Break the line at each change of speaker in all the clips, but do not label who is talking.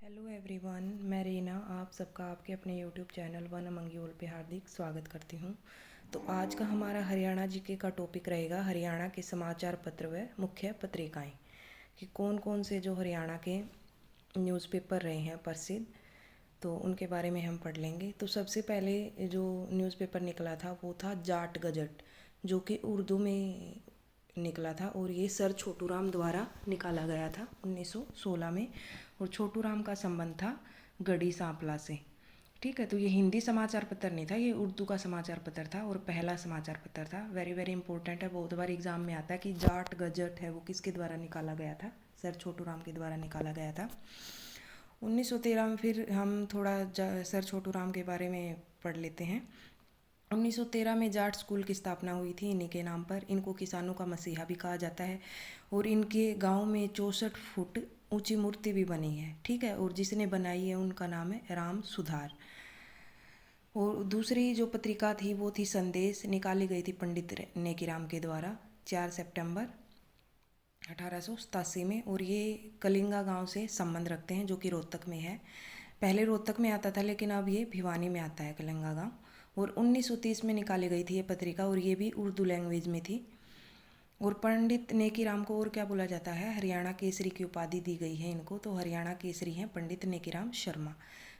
Hello everyone, मैं रीना आप सबका आपके अपने YouTube channel one among you all पे हार्दिक स्वागत करती हूँ। तो आज का हमारा हरियाणा जीके का टॉपिक रहेगा हरियाणा के समाचार पत्र व मुख्य पत्रिकाएं, कि कौन कौन से जो हरियाणा के न्यूज़पेपर रहे हैं प्रसिद्ध, तो उनके बारे में हम पढ़ लेंगे। तो सबसे पहले जो न्यूज़पेपर निकला था वो था जाट गजट, जो कि उर्दू में निकला था और ये सर छोटू राम द्वारा निकाला गया था 1916 में। और छोटू राम का संबंध था गढ़ी सांपला से। ठीक है, तो ये हिंदी समाचार पत्र नहीं था, ये उर्दू का समाचार पत्र था और पहला समाचार पत्र था। वेरी वेरी इंपॉर्टेंट है, बहुत बार एग्जाम में आता है कि जाट गजट है वो किसके द्वारा निकाला गया था, सर छोटू राम के द्वारा निकाला गया था 1913 में। फिर हम थोड़ा सर छोटू राम के बारे में पढ़ लेते हैं। 1913 में जाट स्कूल की स्थापना हुई थी इन्हीं के नाम पर। इनको किसानों का मसीहा भी कहा जाता है और इनके गांव में 64 फुट ऊंची मूर्ति भी बनी है। ठीक है, और जिसने बनाई है उनका नाम है राम सुधार। और दूसरी जो पत्रिका थी वो थी संदेश, निकाली गई थी पंडित नेकीराम के द्वारा 4 सितंबर 1887 में। और ये कलिंगा गांव से संबंध रखते हैं जो कि रोहतक में है। पहले रोहतक में आता था लेकिन अब ये भिवानी में आता है कलिंगा गांव। और 1930 में निकाली गई थी ये पत्रिका और ये भी उर्दू लैंग्वेज में थी। और पंडित नेकीराम को और क्या बोला जाता है, हरियाणा केसरी की उपाधि दी गई है इनको, तो हरियाणा केसरी हैं पंडित नेकीराम शर्मा।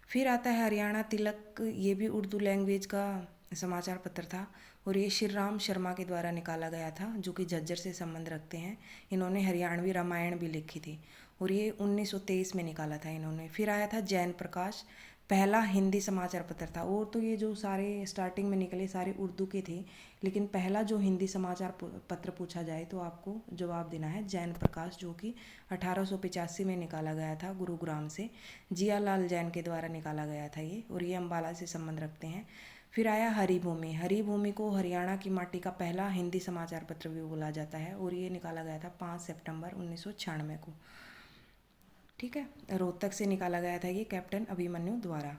फिर आता है हरियाणा तिलक, ये भी उर्दू लैंग्वेज का समाचार पत्र था और ये श्री राम शर्मा के द्वारा निकाला गया था जो कि झज्जर से संबंध रखते हैं। इन्होंने हरियाणवी रामायण भी लिखी थी और ये 1923 में निकाला था इन्होंने। फिर आया था जैन प्रकाश, पहला हिंदी समाचार पत्र था। और तो ये जो सारे स्टार्टिंग में निकले सारे उर्दू के थे, लेकिन पहला जो हिंदी समाचार पत्र पूछा जाए तो आपको जवाब देना है जैन प्रकाश, जो कि 1885 में निकाला गया था गुरुग्राम से। जियालाल जैन के द्वारा निकाला गया था ये, और ये अम्बाला से संबंध रखते हैं। फिर आया हरिभूमि, हरिभूमि को हरियाणा की माटी का पहला हिंदी समाचार पत्र भी बोला जाता है और ये निकाला गया था 5 सितंबर 1996 को। ठीक है, रोहतक से निकाला गया था ये कैप्टन अभिमन्यु द्वारा।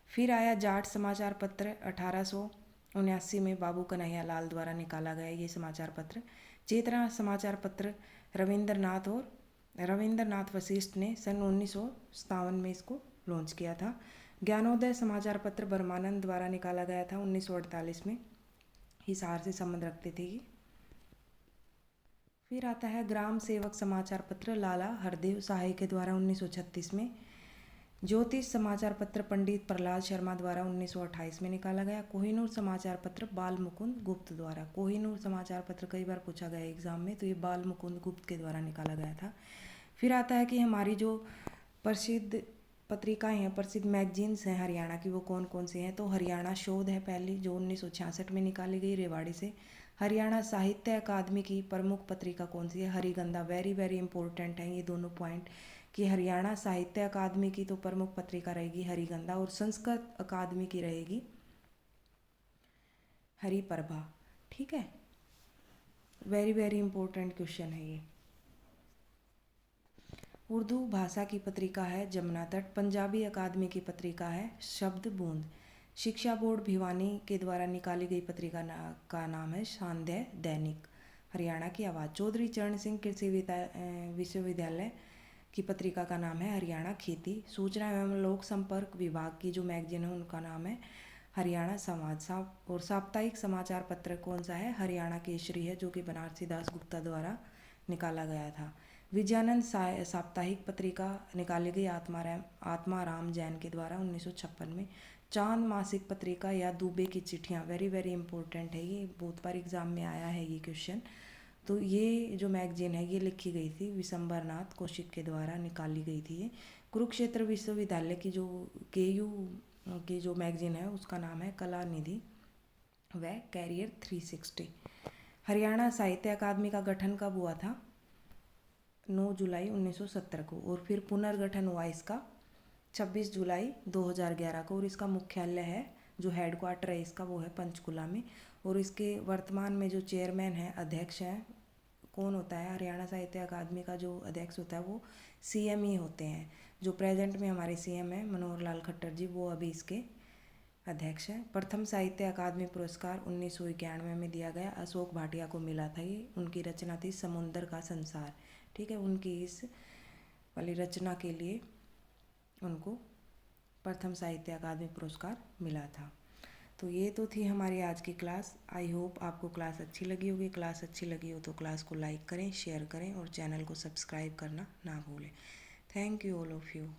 फिर आया जाट समाचार पत्र, 1879 में बाबू कन्हैया लाल द्वारा निकाला गया ये समाचार पत्र। चेतना समाचार पत्र रविंद्रनाथ वशिष्ठ ने सन 1957 में इसको लॉन्च किया था। ज्ञानोदय समाचार पत्र ब्रह्मानंद द्वारा निकाला गया था 1948 में, हिसार से संबंध रखते थे ये। फिर आता है ग्राम सेवक समाचार पत्र लाला हरदेव साहे के द्वारा 1936 में। ज्योतिष समाचार पत्र पंडित प्रहलाद शर्मा द्वारा 1928 में निकाला गया। कोहिनूर समाचार पत्र बाल मुकुंद गुप्त द्वारा, कोहिनूर समाचार पत्र कई बार पूछा गया एग्जाम में, तो ये बाल मुकुंद गुप्त के द्वारा निकाला गया था। फिर आता है कि हमारी जो प्रसिद्ध पत्रिकाएं हैं, प्रसिद्ध मैगजीन्स हैं हरियाणा की, वो कौन कौन से हैं। तो हरियाणा शोध है पहली, जो 1966 में निकाली गई रेवाड़ी से। हरियाणा साहित्य अकादमी की प्रमुख पत्रिका कौन सी है, हरिगंधा। वेरी वेरी इंपॉर्टेंट है ये दोनों पॉइंट, कि हरियाणा साहित्य अकादमी की तो प्रमुख पत्रिका रहेगी हरिगंधा और संस्कृत अकादमी की रहेगी हरिप्रभा। ठीक है, वेरी वेरी इंपॉर्टेंट क्वेश्चन है ये। उर्दू भाषा की पत्रिका है जमुना तट। पंजाबी अकादमी की पत्रिका है शब्द बूंद। शिक्षा बोर्ड भिवानी के द्वारा निकाली गई पत्रिका का नाम है शानदय दैनिक। हरियाणा की आवाज़। चौधरी चरण सिंह कृषि विश्वविद्यालय की पत्रिका का नाम है हरियाणा खेती। सूचना एवं लोक संपर्क विभाग की जो मैगजीन है उनका नाम है हरियाणा समाज। और साप्ताहिक समाचार पत्र कौन सा है, हरियाणा केसरी है, जो कि बनारसी दास गुप्ता द्वारा निकाला गया था। विजयानंद साप्ताहिक पत्रिका निकाली गई आत्माराम जैन के द्वारा 1956 में। चांद मासिक पत्रिका या दुबे की चिट्ठियाँ, वेरी वेरी इंपॉर्टेंट है ये, बहुत बार एग्जाम में आया है ये क्वेश्चन। तो ये जो मैगजीन है ये लिखी गई थी विशंबरनाथ कौशिक के द्वारा निकाली गई थी ये। कुरुक्षेत्र विश्वविद्यालय की जो केयू की जो मैगजीन है उसका नाम है कला निधि व कैरियर 360। हरियाणा साहित्य अकादमी का गठन कब हुआ था, 9 जुलाई 1970 को। और फिर पुनर्गठन हुआ इसका 26 जुलाई 2011 को। और इसका मुख्यालय है, जो हेडक्वार्टर है इसका, वो है पंचकुला में। और इसके वर्तमान में जो चेयरमैन है, अध्यक्ष हैं, कौन होता है, हरियाणा साहित्य अकादमी का जो अध्यक्ष होता है वो सीएम ही होते हैं। जो प्रेजेंट में हमारे सीएम हैं मनोहर लाल खट्टर जी, वो अभी इसके अध्यक्ष हैं। प्रथम साहित्य अकादमी पुरस्कार 1991 में दिया गया, अशोक भाटिया को मिला था ये। उनकी रचना थी समुंदर का संसार। ठीक है, उनकी इस वाली रचना के लिए उनको प्रथम साहित्य अकादमी पुरस्कार मिला था। तो ये तो थी हमारी आज की क्लास। आई होप आपको क्लास अच्छी लगी होगी। क्लास अच्छी लगी हो तो क्लास को लाइक करें, शेयर करें और चैनल को सब्सक्राइब करना ना भूलें। Thank you all of you.